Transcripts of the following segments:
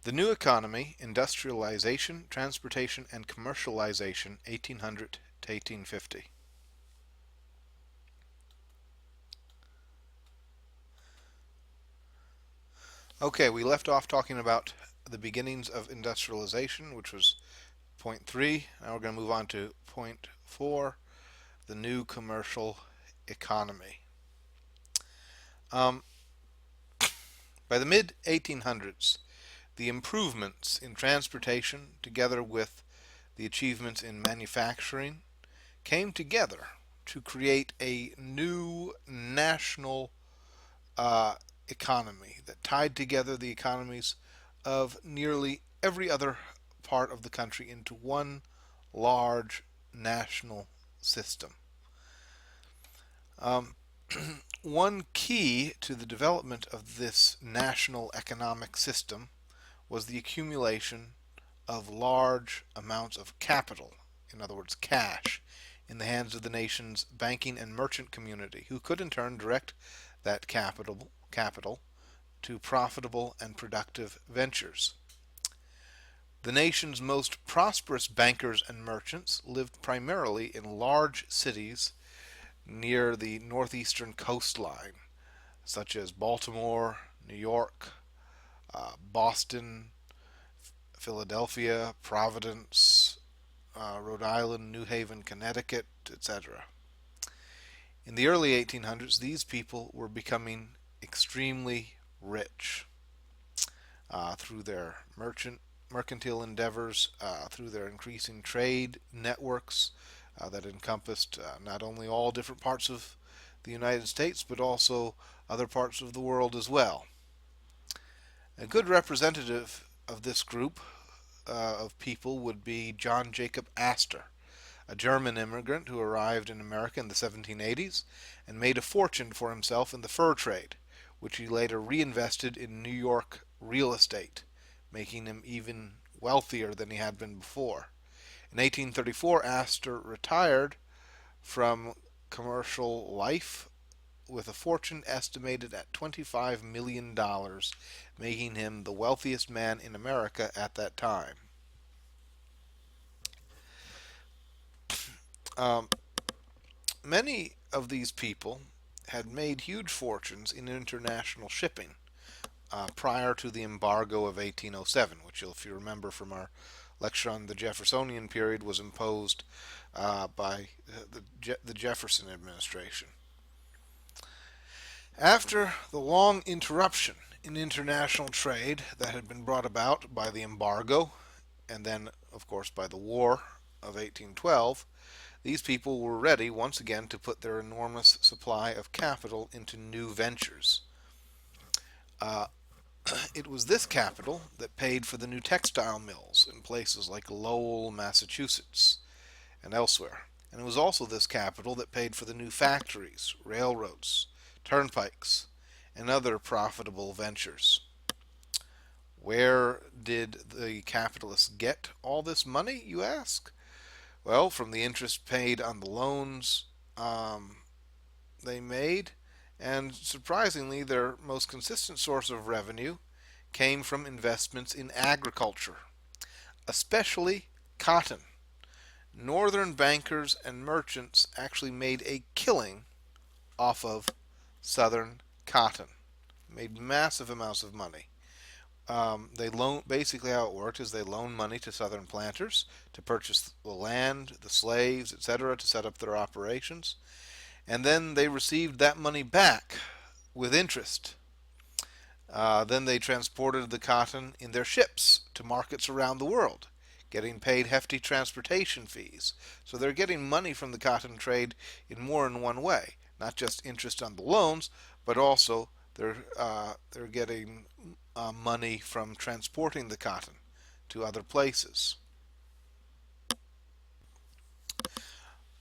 The New Economy, Industrialization, Transportation, and Commercialization, 1800 to 1850. Okay, we left off talking about the beginnings of industrialization, which was point 3. Now we're going to move on to point 4, the new commercial economy. Um, by the mid 1800s, the improvements in transportation, together with the achievements in manufacturing, came together to create a new national uh, economy that tied together the economies of nearly every other part of the country into one large national system. Um, One key to the development of this national economic system was the accumulation of large amounts of capital, in other words, cash, in the hands of the nation's banking and merchant community, who could in turn direct that capital to profitable and productive ventures. The nation's most prosperous bankers and merchants lived primarily in large cities near the northeastern coastline, such as Baltimore, New York, Boston, Philadelphia, Providence, Rhode Island, New Haven, Connecticut, etc. In the early 1800s, these people were becoming extremely rich through their mercantile endeavors, through their increasing trade networks that encompassed not only all different parts of the United States, but also other parts of the world as well. A good representative of this group of people would be John Jacob Astor, a German immigrant who arrived in America in the 1780s and made a fortune for himself in the fur trade, which he later reinvested in New York real estate, making him even wealthier than he had been before. In 1834, Astor retired from commercial life with a fortune estimated at $25 million, making him the wealthiest man in America at that time. Um, Many of these people had made huge fortunes in international shipping prior to the embargo of 1807, which, if you remember from our lecture on the Jeffersonian period, was imposed by the Jefferson administration. After the long interruption in international trade that had been brought about by the embargo and then, of course, by the War of 1812, these people were ready once again to put their enormous supply of capital into new ventures. Uh, it was this capital that paid for the new textile mills in places like Lowell, Massachusetts, and elsewhere. And it was also this capital that paid for the new factories, railroads, turnpikes, and other profitable ventures. Where did the capitalists get all this money, you ask? Well, from the interest paid on the loans they made, and surprisingly, their most consistent source of revenue came from investments in agriculture, especially cotton. Northern bankers and merchants actually made a killing off of southern cotton, made massive amounts of money. They loan Basically how it worked is they loaned money to southern planters to purchase the land, the slaves, etc., to set up their operations, and then they received that money back with interest. Then they transported the cotton in their ships to markets around the world, getting paid hefty transportation fees. So they're getting money from the cotton trade in more than one way, not just interest on the loans, but also they're getting money from transporting the cotton to other places.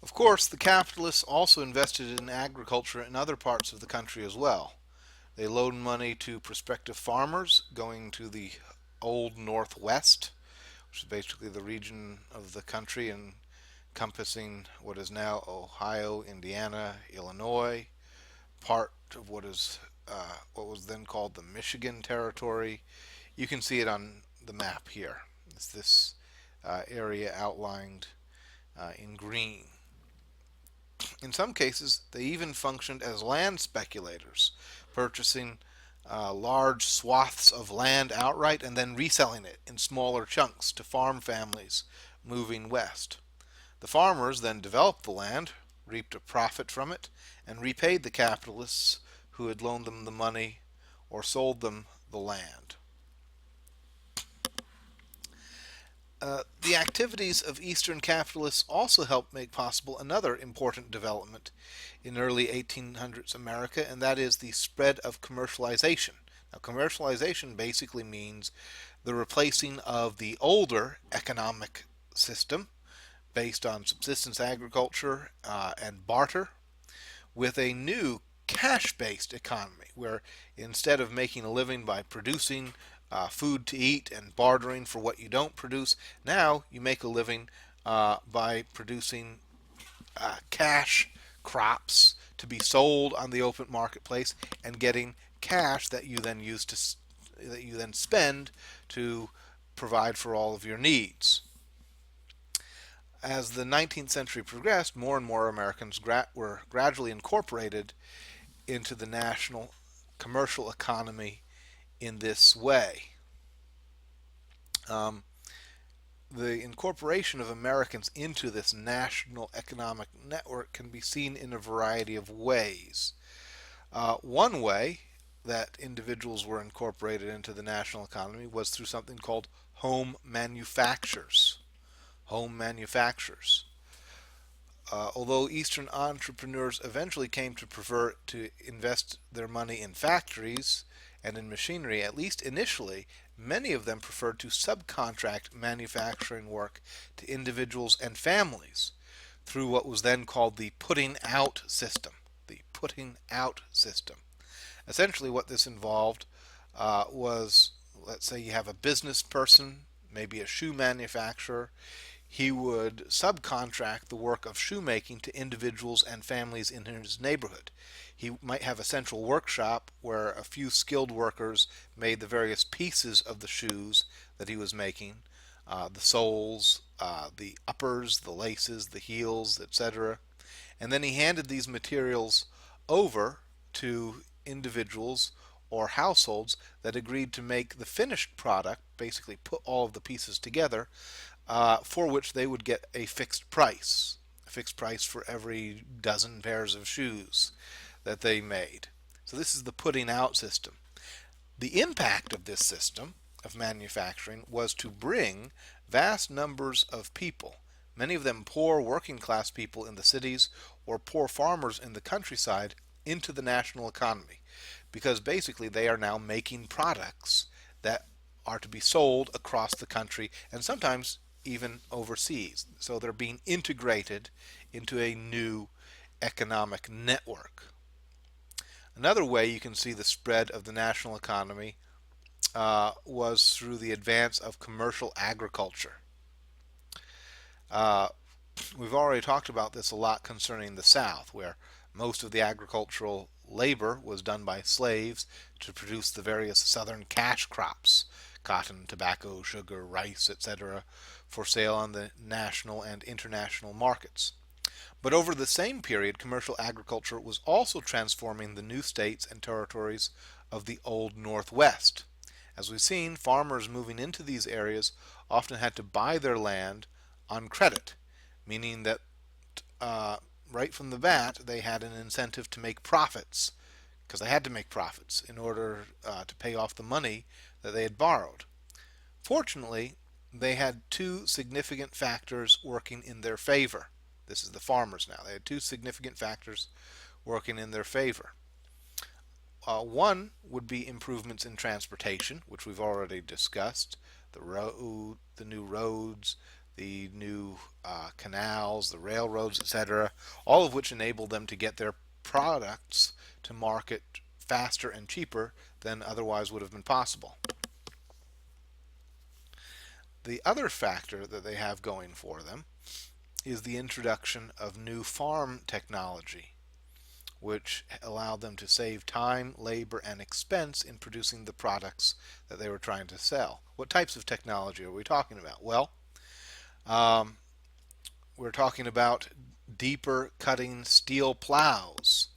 Of course, the capitalists also invested in agriculture in other parts of the country as well. They loaned money to prospective farmers going to the old Northwest, which is basically the region of the country encompassing what is now Ohio, Indiana, Illinois, part of what was then called the Michigan Territory, You can see it on the map here. It's this area outlined in green. In some cases, they even functioned as land speculators, purchasing large swaths of land outright and then reselling it in smaller chunks to farm families moving west. The farmers then developed the land, reaped a profit from it, and repaid the capitalists who had loaned them the money or sold them the land. The activities of Eastern capitalists also helped make possible another important development in early 1800s America, and that is the spread of commercialization. Now, commercialization basically means the replacing of the older economic system based on subsistence agriculture and barter with a new cash-based economy where instead of making a living by producing food to eat and bartering for what you don't produce, now you make a living by producing cash crops to be sold on the open marketplace and getting cash that you then spend to provide for all of your needs. As the 19th century progressed, more and more Americans were gradually incorporated into the national commercial economy in this way. The incorporation of Americans into this national economic network can be seen in a variety of ways. One way that individuals were incorporated into the national economy was through something called home manufactures. Home manufactures. Although Eastern entrepreneurs eventually came to prefer to invest their money in factories and in machinery, at least initially, many of them preferred to subcontract manufacturing work to individuals and families through what was then called the putting out system. The putting out system. Essentially what this involved was, let's say you have a business person, maybe a shoe manufacturer. He would subcontract the work of shoemaking to individuals and families in his neighborhood. He might have a central workshop where a few skilled workers made the various pieces of the shoes that he was making, the soles, the uppers, the laces, the heels, etc. And then he handed these materials over to individuals or households that agreed to make the finished product, basically put all of the pieces together, for which they would get a fixed price for every dozen pairs of shoes that they made. So this is the putting out system. The impact of this system of manufacturing was to bring vast numbers of people, many of them poor working class people in the cities or poor farmers in the countryside, into the national economy, because basically they are now making products that are to be sold across the country and sometimes even overseas. So they're being integrated into a new economic network. Another way you can see the spread of the national economy was through the advance of commercial agriculture. We've already talked about this a lot concerning the South, where most of the agricultural labor was done by slaves to produce the various southern cash crops, cotton, tobacco, sugar, rice, etc., for sale on the national and international markets. But over the same period, commercial agriculture was also transforming the new states and territories of the Old Northwest. As we've seen, farmers moving into these areas often had to buy their land on credit, meaning that right from the bat they had an incentive to make profits, because they had to make profits in order to pay off the money that they had borrowed. Fortunately, they had two significant factors working in their favor. This is the farmers now. They had two significant factors working in their favor. One would be improvements in transportation, which we've already discussed. The new roads, the new canals, the railroads, etc., all of which enabled them to get their products to market faster and cheaper than otherwise would have been possible. The other factor that they have going for them is the introduction of new farm technology. which allowed them to save time, labor, and expense in producing the products that they were trying to sell. What types of technology are we talking about? Well, um, we're talking about deeper cutting steel plows,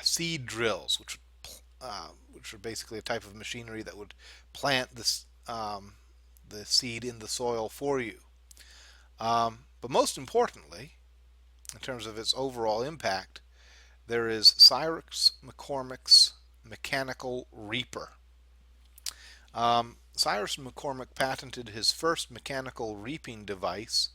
seed drills, which are basically a type of machinery that would plant the seed in the soil for you. But most importantly, in terms of its overall impact, there is Cyrus McCormick's mechanical reaper. Cyrus McCormick patented his first mechanical reaping device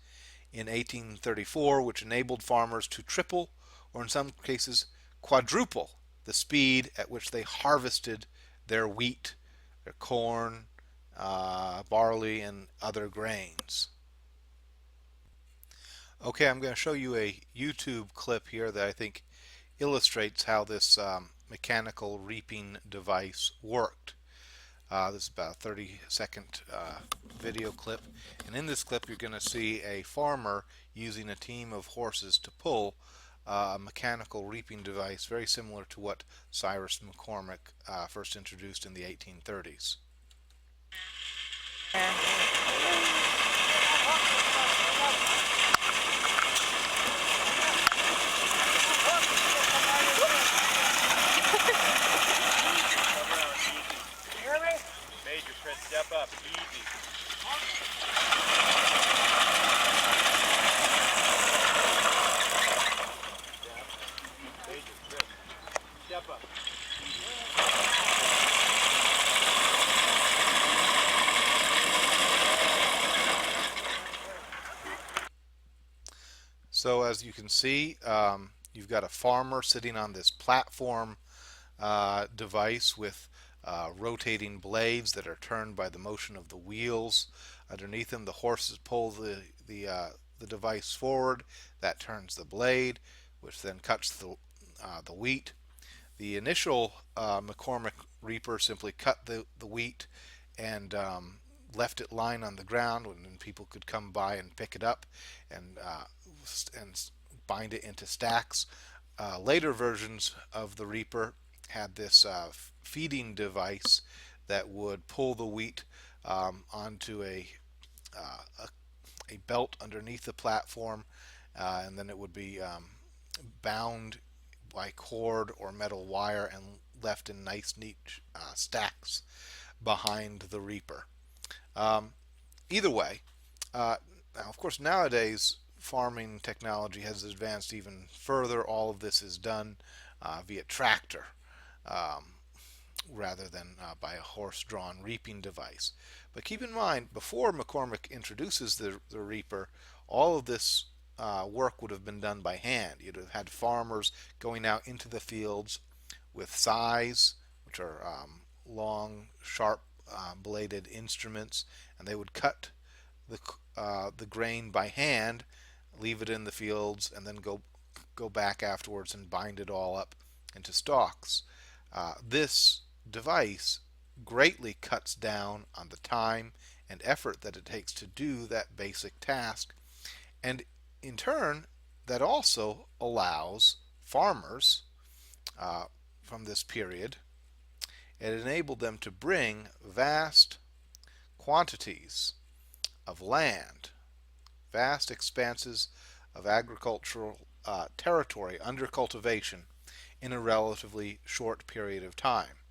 in 1834, which enabled farmers to triple, or in some cases quadruple, the speed at which they harvested their wheat, their corn, barley, and other grains. Okay, I'm going to show you a YouTube clip here that I think illustrates how this mechanical reaping device worked. This is about a 30-second video clip, and in this clip you're going to see a farmer using a team of horses to pull a mechanical reaping device very similar to what Cyrus McCormick first introduced in the 1830s. Major, Chris, step up, easy. Major, Chris, step up. So as you can see, you've got a farmer sitting on this platform device with rotating blades that are turned by the motion of the wheels. Underneath him, the horses pull the device forward. That turns the blade, which then cuts the wheat. The initial McCormick reaper simply cut the wheat and left it lying on the ground, and people could come by and pick it up and bind it into stacks. Later versions of the reaper had this feeding device that would pull the wheat onto a belt underneath the platform, and then it would be bound by cord or metal wire and left in nice, neat stacks behind the reaper. Either way, now of course nowadays farming technology has advanced even further. All of this is done via tractor rather than by a horse-drawn reaping device. But keep in mind, before McCormick introduces the reaper, all of this work would have been done by hand. You'd have had farmers going out into the fields with scythes, which are long, sharp bladed instruments, and they would cut the grain by hand, leave it in the fields, and then go back afterwards and bind it all up into stalks. This device greatly cuts down on the time and effort that it takes to do that basic task, and in turn that also allows farmers from this period, it enabled them to bring vast quantities of land, vast expanses of agricultural territory under cultivation in a relatively short period of time.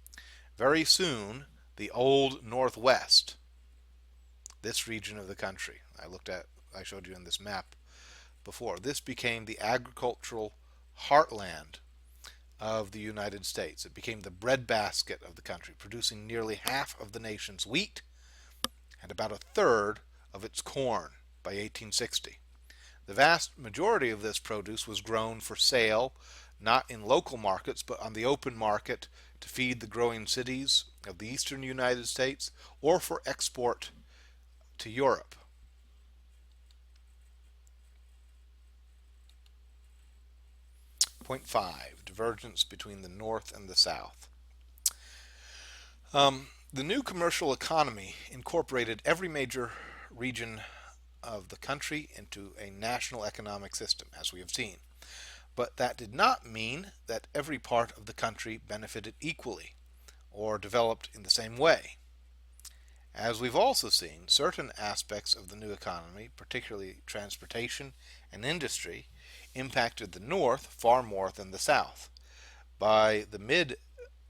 Very soon, the old Northwest, this region of the country, I showed you in this map before, this became the agricultural heartland of the United States. It became the breadbasket of the country, producing nearly half of the nation's wheat and about a third of its corn by 1860. The vast majority of this produce was grown for sale, not in local markets, but on the open market to feed the growing cities of the eastern United States or for export to Europe. Point 5, divergence between the North and the South. The new commercial economy incorporated every major region of the country into a national economic system, as we have seen. But that did not mean that every part of the country benefited equally or developed in the same way. As we've also seen, certain aspects of the new economy, particularly transportation and industry, impacted the North far more than the South. By the mid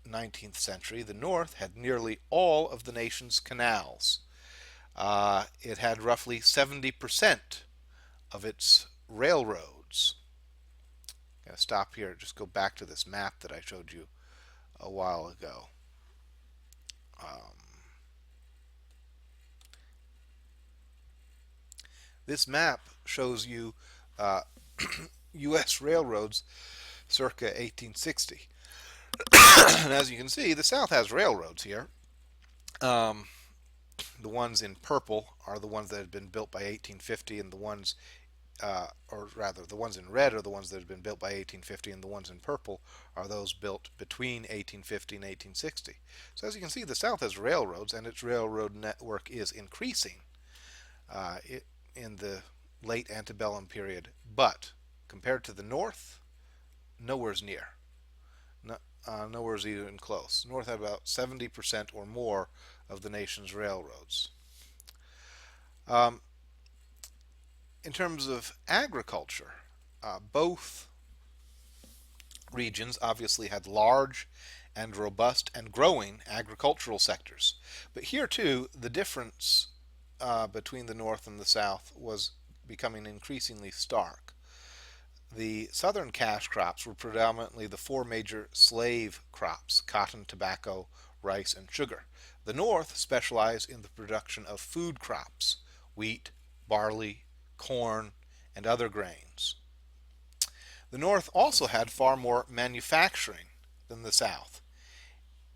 19th century, the North had nearly all of the nation's canals. It had roughly 70% of its railroads. I'm going to stop here, just go back to this map that I showed you a while ago. This map shows you U.S. railroads circa 1860. And as you can see, the South has railroads here. The ones in purple are the ones that had been built by 1850, and the ones, or rather, the ones in red are the ones that had been built by 1850, and the ones in purple are those built between 1850 and 1860. So as you can see, the South has railroads, and its railroad network is increasing in the late antebellum period, but compared to the North, nowhere's near. Nowhere's even close. North had about 70% or more of the nation's railroads. In terms of agriculture, both regions obviously had large and robust and growing agricultural sectors. But here too, the difference between the North and the South was becoming increasingly stark. The southern cash crops were predominantly the four major slave crops: cotton, tobacco, rice, and sugar. The North specialized in the production of food crops: wheat, barley, corn, and other grains. The North also had far more manufacturing than the South.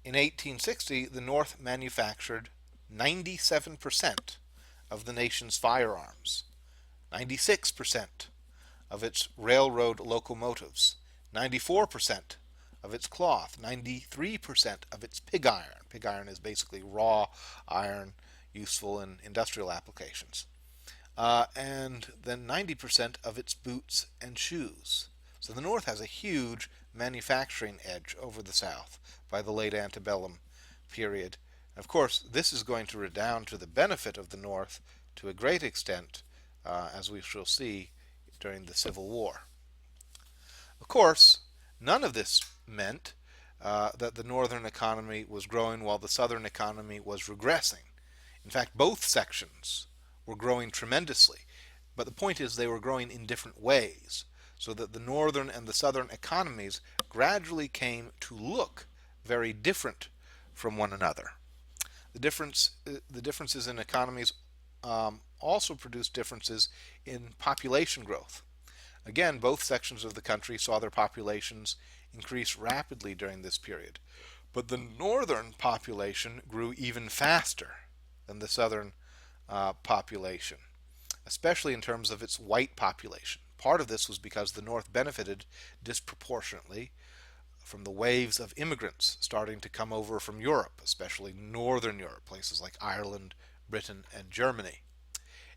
In 1860, the North manufactured 97% of the nation's firearms, 96% of its railroad locomotives, 94% of its cloth, 93% of its pig iron. Pig iron is basically raw iron useful in industrial applications. And then 90% of its boots and shoes. So the North has a huge manufacturing edge over the South by the late antebellum period. Of course, this is going to redound to the benefit of the North to a great extent, as we shall see during the Civil War. Of course, none of this meant that the northern economy was growing while the southern economy was regressing. In fact, both sections were growing tremendously, but the point is they were growing in different ways, so that the northern and the southern economies gradually came to look very different from one another. The differences in economies also produced differences in population growth. Again, both sections of the country saw their populations increase rapidly during this period, but the northern population grew even faster than the southern population, especially in terms of its white population. Part of this was because the North benefited disproportionately from the waves of immigrants starting to come over from Europe, especially Northern Europe, places like Ireland, Britain, and Germany.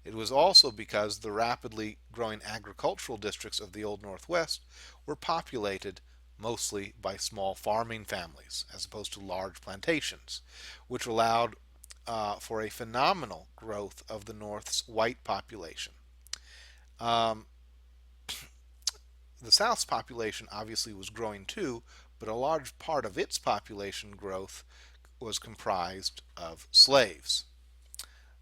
It was also because the rapidly growing agricultural districts of the Old Northwest were populated mostly by small farming families, as opposed to large plantations, which allowed for a phenomenal growth of the North's white population. The South's population obviously was growing too, but a large part of its population growth was comprised of slaves.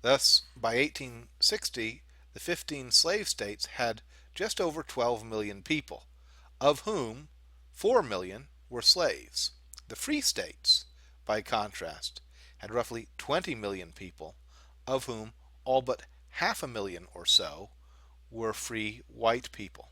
Thus, by 1860, the 15 slave states had just over 12 million people, of whom 4 million were slaves. The free states, by contrast, had roughly 20 million people, of whom all but half a million or so were free white people.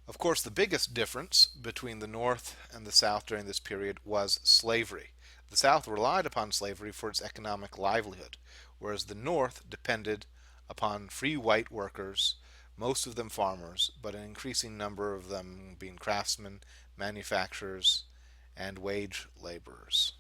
Of course, the biggest difference between the North and the South during this period was slavery. The South relied upon slavery for its economic livelihood, whereas the North depended upon free white workers, most of them farmers, but an increasing number of them being craftsmen, manufacturers, and wage laborers.